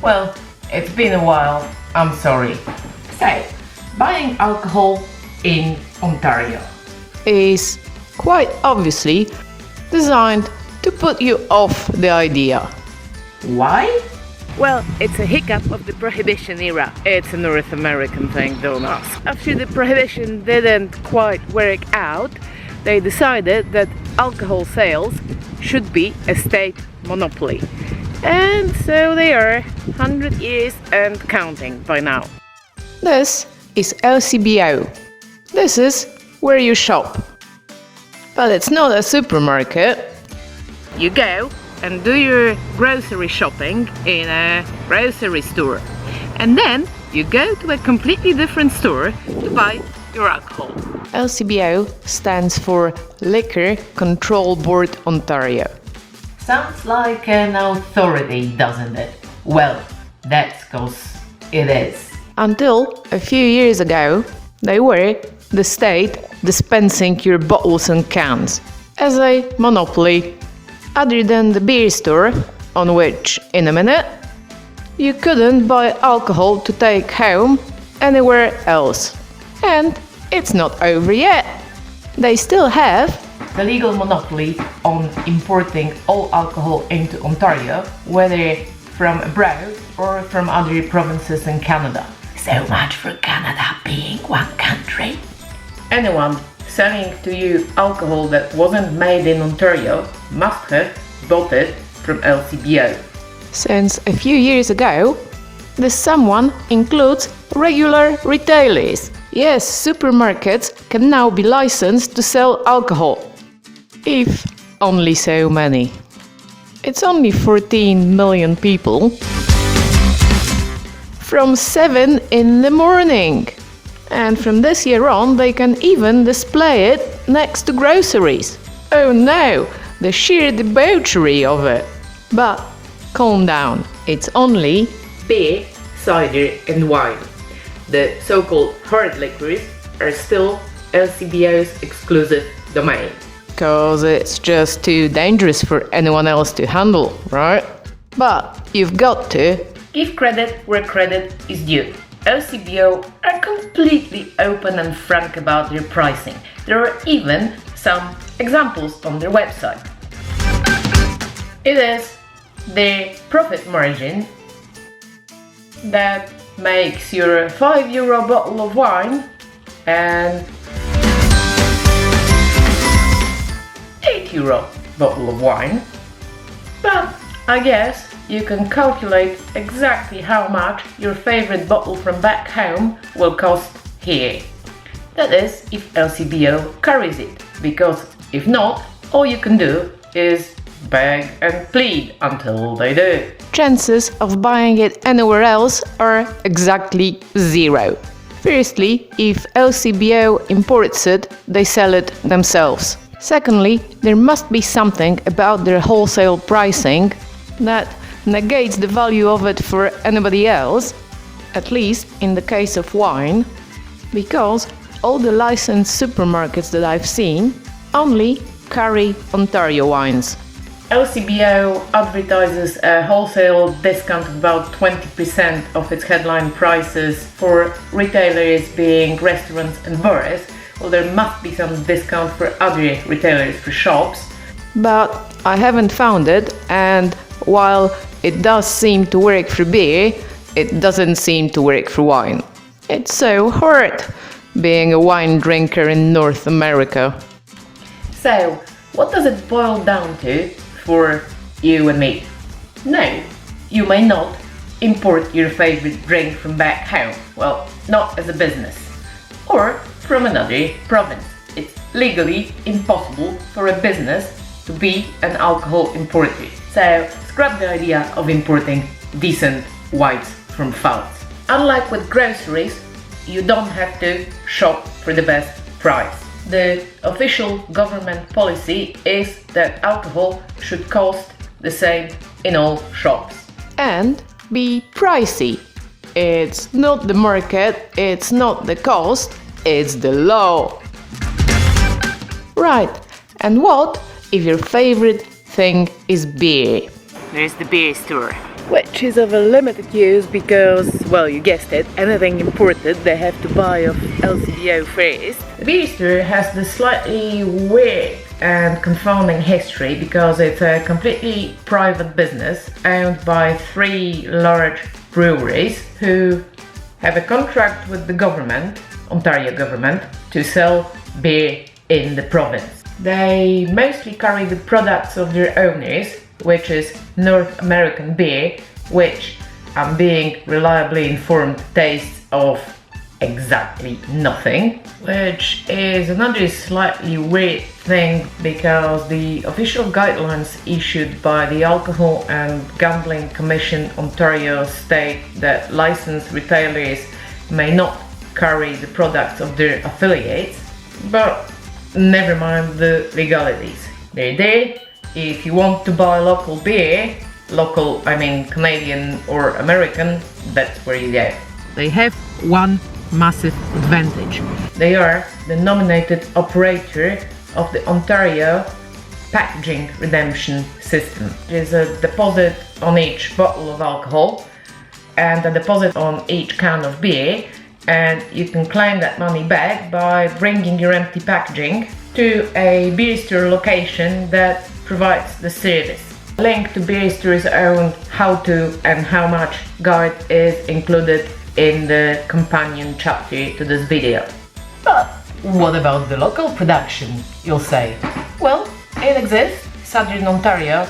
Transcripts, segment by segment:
Well, it's been a while, I'm sorry. So, buying alcohol in Ontario is quite obviously designed to put you off the idea. Why? Well, it's a hiccup of the Prohibition era. It's a North American thing, don't ask. After the Prohibition didn't quite work out, they decided that alcohol sales should be a state monopoly. And so they are 100 years and counting by now. This is LCBO. This is where you shop. But it's not a supermarket. You go and do your grocery shopping in a grocery store. And then you go to a completely different store to buy your alcohol. LCBO stands for Liquor Control Board Ontario. Sounds like an authority, doesn't it? Well, that's 'cause it is. Until a few years ago, they were the state dispensing your bottles and cans as a monopoly. Other than the beer store, on which in a minute, you couldn't buy alcohol to take home anywhere else. And it's not over yet. They still have The legal monopoly on importing all alcohol into Ontario, whether from abroad or from other provinces in Canada. So much for Canada being one country. Anyone selling to you alcohol that wasn't made in Ontario must have bought it from LCBO. Since a few years ago, this someone includes regular retailers. Yes, supermarkets can now be licensed to sell alcohol. If only so many. It's only 14 million people. From 7 in the morning. And from this year on, they can even display it next to groceries. Oh no, the sheer debauchery of it. But calm down, it's only Beer, cider and wine. The so-called hard liquors are still LCBO's exclusive domain. because it's just too dangerous for anyone else to handle, right? But you've got to. Give credit where credit is due. LCBO are completely open and frank about their pricing. There are even some examples on their website. It is the profit margin that makes your €5 bottle of wine and €8 bottle of wine. But I guess you can calculate exactly how much your favorite bottle from back home will cost here. That is, if LCBO carries it, because if not, all you can do is beg and plead until they do. Chances of buying it anywhere else are exactly zero. Firstly, if LCBO imports it, they sell it themselves. Secondly, there must be something about their wholesale pricing that negates the value of it for anybody else, at least in the case of wine, because all the licensed supermarkets that I've seen only carry Ontario wines. LCBO advertises a wholesale discount of about 20% of its headline prices for retailers being restaurants and bars. Well, there must be some discount for other retailers, for shops. But I haven't found it, and while it does seem to work for beer, it doesn't seem to work for wine. It's so hard being a wine drinker in North America. So, what does it boil down to for you and me? No, you may not import your favorite drink from back home. Well, not as a business. Or from another province. It's legally impossible for a business to be an alcohol importer. So, scrap the idea of importing decent wines from Pfalz. Unlike with groceries, you don't have to shop for the best price. The official government policy is that alcohol should cost the same in all shops. And be pricey. It's not the market, it's not the cost, it's the law. Right, and what if your favorite thing is beer? There's the beer store. which is of a limited use because, well, you guessed it, anything imported they have to buy off LCBO first. The beer store has the slightly weird and confounding history because it's a completely private business owned by 3 large breweries who have a contract with the government, Ontario government, to sell beer in the province. They mostly carry the products of their owners, which is North American beer, which I'm being reliably informed tastes of exactly nothing, which is another slightly weird thing because the official guidelines issued by the Alcohol and Gambling Commission Ontario state that licensed retailers may not carry the products of their affiliates, but never mind the legalities. They're there. If you want to buy local beer, local, I mean Canadian or American, that's where you go. They have one massive advantage. They are the nominated operator of the Ontario packaging redemption system. There's a deposit on each bottle of alcohol and a deposit on each can of beer, and you can claim that money back by bringing your empty packaging to a beer store location that provides the service. A link to beer store's own how to and how much guide is included in the companion chapter to this video. But what about the local production, you'll say? Well, it exists. Southern Ontario,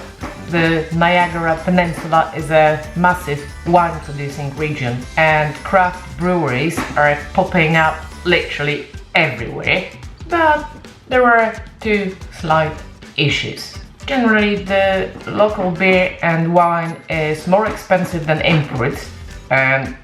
the Niagara Peninsula, is a massive wine producing region and craft breweries are popping up literally everywhere. But there are 2 slight issues. Generally, the local beer and wine is more expensive than imports, and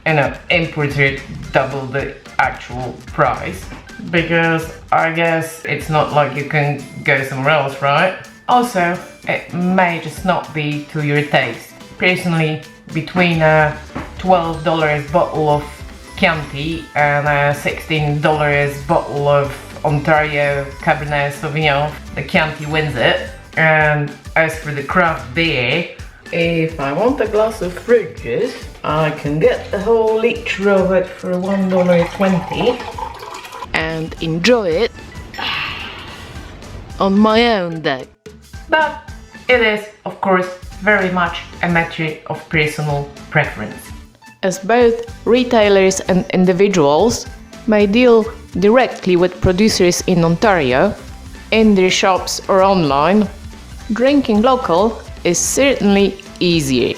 imports are double the actual price, because I guess it's not like you can go somewhere else, right? Also, it may just not be to your taste. Personally, between a $12 bottle of Chianti and a $16 bottle of Ontario Cabernet Sauvignon, the Chianti wins it. And as for the craft beer, if I want a glass of fruit juice, I can get the whole litre of it for $1.20 and enjoy it on my own day. But it is, of course, very much a matter of personal preference. As both retailers and individuals may deal directly with producers in Ontario, in their shops or online, drinking local is certainly easier.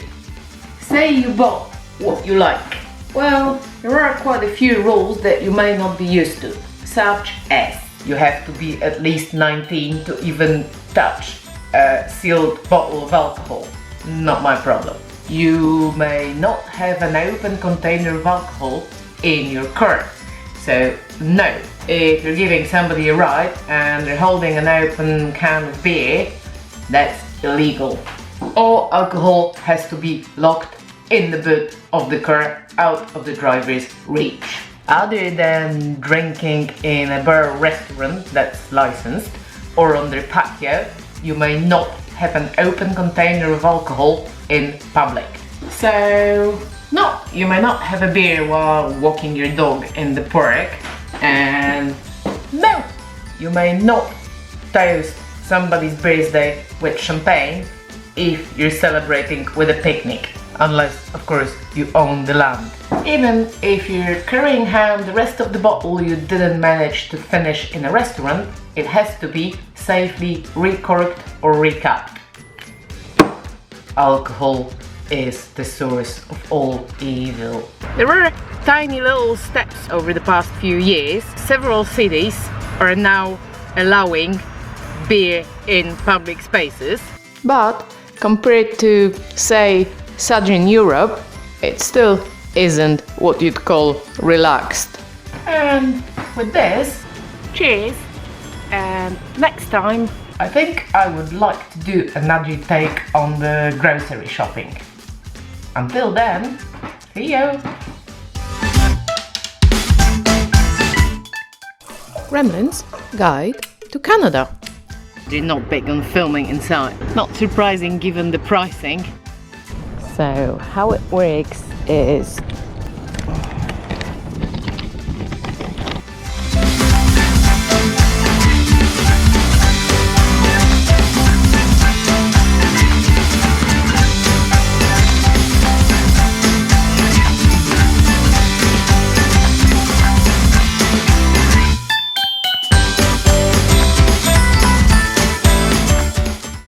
Say you bought what you like. Well, there are quite a few rules that you may not be used to, such as you have to be at least 19 to even touch a sealed bottle of alcohol. Not my problem. You may not have an open container of alcohol in your car. So no, if you're giving somebody a ride and they're holding an open can of beer, that's illegal. All alcohol has to be locked in the boot of the car, out of the driver's reach. Other than drinking in a bar or restaurant that's licensed, or on their patio, you may not have an open container of alcohol in public. So, no, you may not have a beer while walking your dog in the park, and no, you may not toast somebody's birthday with champagne if you're celebrating with a picnic, unless, of course, you own the land. Even if you're carrying home the rest of the bottle you didn't manage to finish in a restaurant, it has to be safely recorked or recapped. Alcohol is the source of all evil. There were tiny little steps over the past few years. Several cities are now allowing beer in public spaces. But compared to, say, Southern Europe, it still isn't what you'd call relaxed. And with this, Cheers, and next time I think I would like to do another take on the grocery shopping. Until then, see you! Gremlin's Guide to Canada. They're not big on filming inside. Not surprising given the pricing. So how it works is